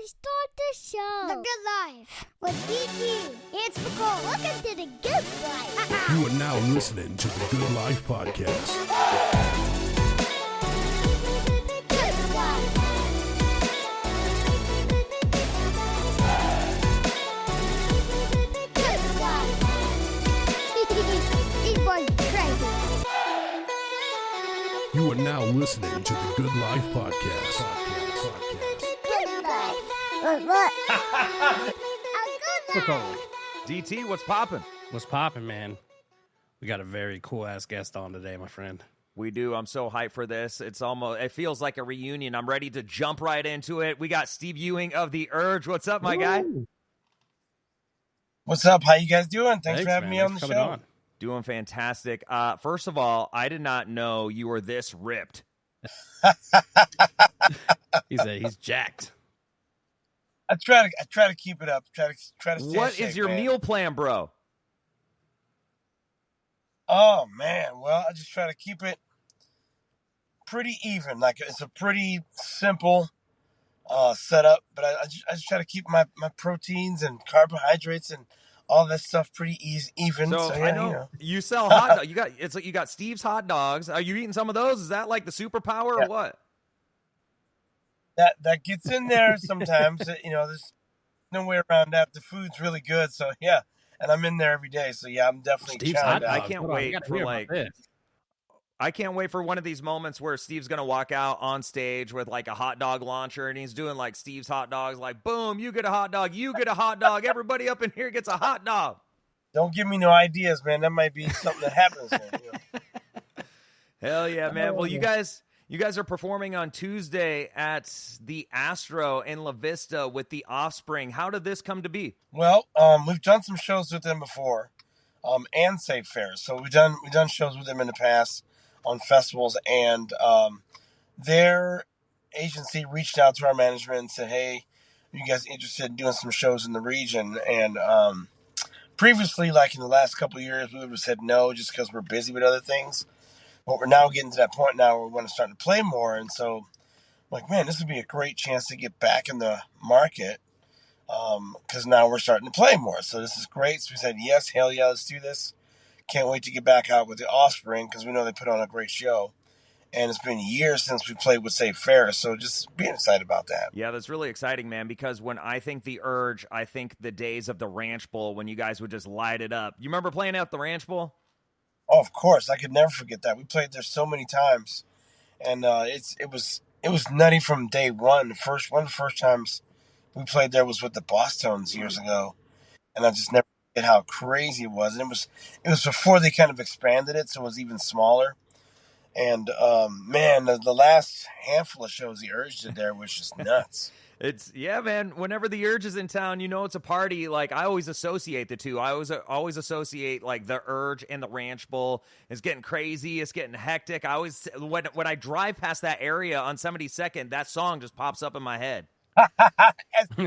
start the show. The Good Life with DT. It's Nicole. Welcome to the Good Life. You are now listening to the Good Life Podcast. Good Life. Good Life. These boys are crazy. You are now listening to the Good Life Podcast. Good Life. What? A good life. DT, what's poppin'? What's poppin', man? We got a very cool-ass guest on today, my friend. We do. I'm so hyped for this. It feels like a reunion. I'm ready to jump right into it. We got Steve Ewing of the Urge. What's up, my guy? What's up? How you guys doing? Thanks for having man. me on Thanks the for show. coming on. Doing fantastic. First of all, I did not know you were this ripped. He's jacked. I try to keep it up. Try to stay What in shape, is your man. meal plan, bro? Oh man, well I just try to keep it pretty even. Like it's a pretty simple setup, but I just try to keep my proteins and carbohydrates and all that stuff pretty even. So yeah, I know you sell hot dogs. You got Steve's hot dogs. Are you eating some of those? Is that like the superpower or what? that gets in there sometimes. There's no way around that. The food's really good, so yeah. And I'm in there every day, so yeah, I'm definitely Steve's chowing hot down. I dogs. can't Hold on, wait we gotta for hear about like. this. I can't wait for one of these moments where Steve's going to walk out on stage with like a hot dog launcher and he's doing like Steve's hot dogs, like, boom, you get a hot dog, you get a hot dog, everybody up in here gets a hot dog. Don't give me no ideas, man. That might be something that happens there. Hell yeah, man. Well, you guys are performing on Tuesday at the Astro in La Vista with the Offspring. How did this come to be? Well, we've done some shows with them before, and Safe Fair. So we've done shows with them in the past on festivals, and their agency reached out to our management and said, "Hey, are you guys interested in doing some shows in the region?" And previously, like in the last couple of years, we would have said no just because we're busy with other things. But we're now getting to that point now where we want to start to play more, and so I'm like, man, this would be a great chance to get back in the market. Because now we're starting to play more. So this is great. So we said, yes, hell yeah, let's do this. Can't wait to get back out with the Offspring because we know they put on a great show. And it's been years since we played with Safe Fair. So just being excited about that. Yeah, that's really exciting, man, because when I think the Urge, I think the days of the Ranch Bowl when you guys would just light it up. You remember playing at the Ranch Bowl? Oh, of course. I could never forget that. We played there so many times. And it was nutty from day one. One of the first times we played there was with the Bosstones years ago, and I just never forget how crazy it was. And it was before they kind of expanded it, so it was even smaller. And man, the last handful of shows the Urge did there was just nuts. Yeah, man. Whenever the Urge is in town, it's a party. Like I always associate the two. I always associate like the Urge and the Ranch Bowl. It's getting crazy. It's getting hectic. I always when I drive past that area on 72nd, that song just pops up in my head.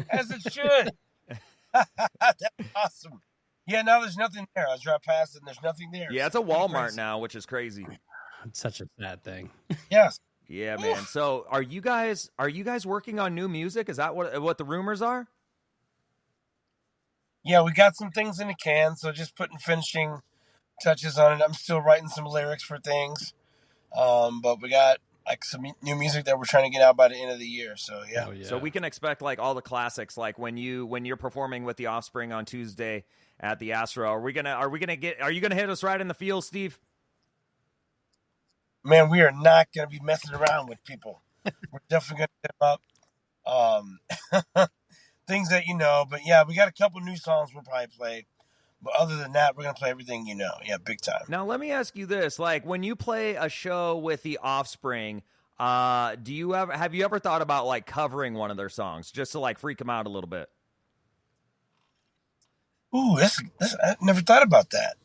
as it should. That's awesome. Yeah, now there's nothing there. I drive past it and there's nothing there. Yeah, it's a Walmart now, which is crazy. It's such a sad thing. Yes. Yeah, man. So are you guys working on new music? Is that what the rumors are? Yeah, we got some things in the can, so just putting finishing touches on it. I'm still writing some lyrics for things. But we got like some new music that we're trying to get out by the end of the year. So yeah. Oh, yeah. So we can expect like all the classics, like when you're performing with the Offspring on Tuesday at the Astro. Are you gonna hit us right in the field, Steve? Man, we are not gonna be messing around with people. We're definitely gonna hit them up. Things that but yeah, we got a couple new songs we'll probably play. But other than that, we're going to play everything Yeah, big time. Now, let me ask you this. Like, when you play a show with the Offspring, have you ever thought about, like, covering one of their songs just to, like, freak them out a little bit? Ooh, I never thought about that.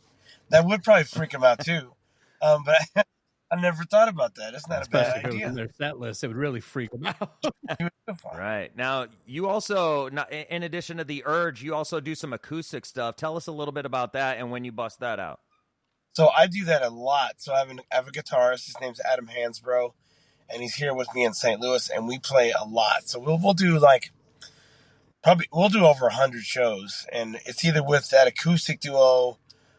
That would probably freak them out, too. But I never thought about that. That's not Especially a bad if it was idea. in their set list, it would really freak them out. Right. Now, you also, in addition to the Urge, you also do some acoustic stuff. Tell us a little bit about that and when you bust that out. So I do that a lot. So I have a guitarist. His name's Adam Hansbrough, and he's here with me in St. Louis, and we play a lot. So we'll do like Probably we'll do over 100 shows, and it's either with that acoustic duo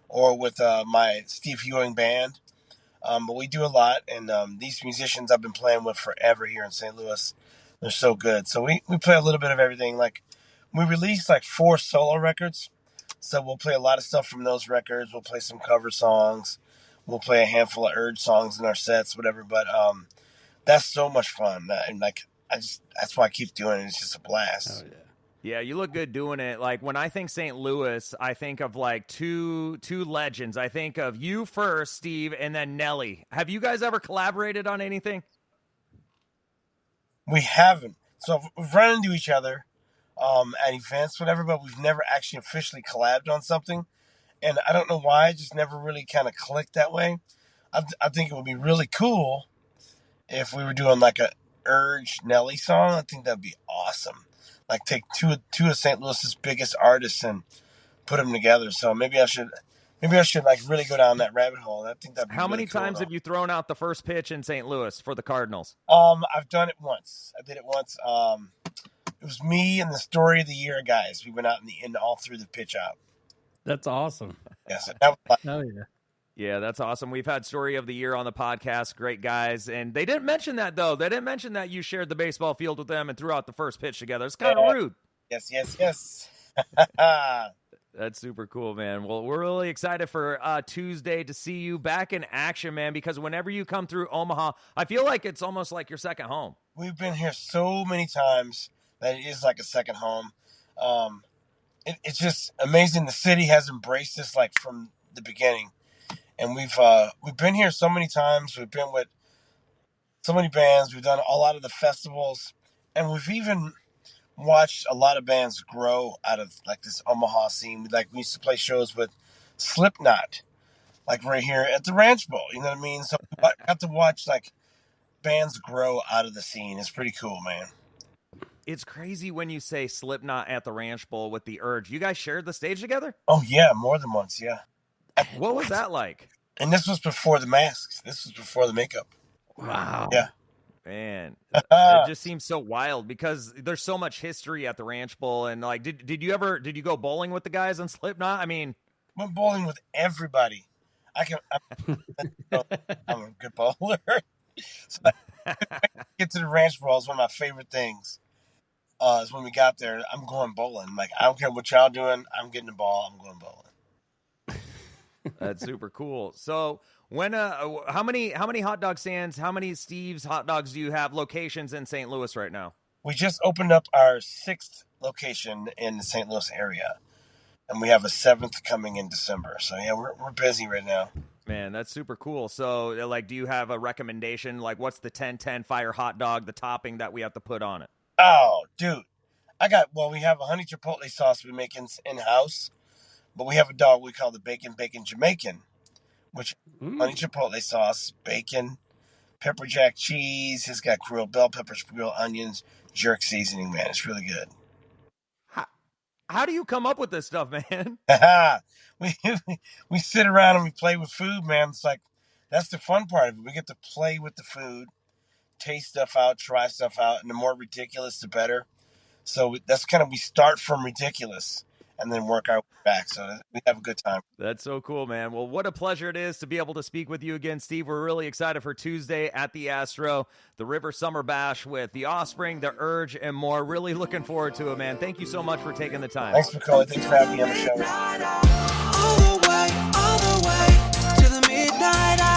or with my Steve Ewing band. But we do a lot, and these musicians I've been playing with forever here in St. Louis, they're so good. So we play a little bit of everything. Like, we released like 4 solo records, so we'll play a lot of stuff from those records. We'll play some cover songs. We'll play a handful of Urge songs in our sets, whatever. But that's so much fun, and like that's why I keep doing it. It's just a blast. Oh, yeah. Yeah, you look good doing it. Like, when I think St. Louis, I think of like two legends. I think of you first, Steve, and then Nelly. Have you guys ever collaborated on anything? We haven't. So we've run into each other at events, whatever, but we've never actually officially collabed on something. And I don't know why, it just never really kind of clicked that way. I think it would be really cool if we were doing like a Urge Nelly song. I think that'd be awesome. Like, take two of St. Louis's biggest artists and put them together. So maybe I should like really go down that rabbit hole. I think that'd be How really many cool, times though. have you thrown out the first pitch in St. Louis for the Cardinals? I've done it once. I did it once. It was me and the Story of the Year guys. We went out in all through the pitch out. That's awesome. Yes, that was like, Oh, yeah. Yeah, that's awesome. We've had Story of the Year on the podcast. Great guys. And they didn't mention that, though. They didn't mention that you shared the baseball field with them and threw out the first pitch together. It's kind of rude. yes. That's super cool, man. Well, we're really excited for Tuesday to see you back in action, man, because whenever you come through Omaha, I feel like it's almost like your second home. We've been here so many times that it is like a second home. It's just amazing. The city has embraced us like from the beginning. And we've been here so many times. We've been with so many bands. We've done a lot of the festivals, and we've even watched a lot of bands grow out of like this Omaha scene. Like, we used to play shows with Slipknot, like right here at the Ranch Bowl. You know what I mean? So I got to watch like bands grow out of the scene. It's pretty cool, man. It's crazy when you say Slipknot at the Ranch Bowl with the Urge. You guys shared the stage together? Oh yeah, more than once, yeah. What was that like? And this was before the masks. This was before the makeup. Wow. Yeah. Man, it just seems so wild because there's so much history at the Ranch Bowl. And like, did you go bowling with the guys on Slipknot? I mean, Went bowling with everybody. I'm a good bowler. So get to the Ranch Bowl is one of my favorite things. Is when we got there, I'm going bowling. Like, I don't care what y'all doing. I'm getting the ball. I'm going bowling. that's super cool. So when how many hot dog stands, how many Steve's hot dogs do you have locations in St. Louis right now? We just opened up our 6th location in the St. Louis area, and we have a 7th coming in December. So yeah, we're busy right now. Man, that's super cool. So like, do you have a recommendation? Like, what's the 10-10 fire hot dog, the topping that we have to put on it? Oh, dude, we have a honey chipotle sauce we make in house, but we have a dog we call the bacon Jamaican, which honey chipotle sauce, bacon, pepper jack cheese. It's got grilled bell peppers, grilled onions, jerk seasoning. Man, it's really good. How do you come up with this stuff, man? we sit around and we play with food, man. It's like, that's the fun part of it. We get to play with the food, taste stuff out, try stuff out, and the more ridiculous, the better. So that's kind of, we start from ridiculous and then work our way back. So we have a good time. That's so cool, man. Well, what a pleasure it is to be able to speak with you again, Steve. We're really excited for Tuesday at the Astro, the River Summer Bash with the Offspring, the Urge, and more. Really looking forward to it, man. Thank you so much for taking the time. Thanks, Macaulay. Thanks for having me on the show. All the way to the midnight hour.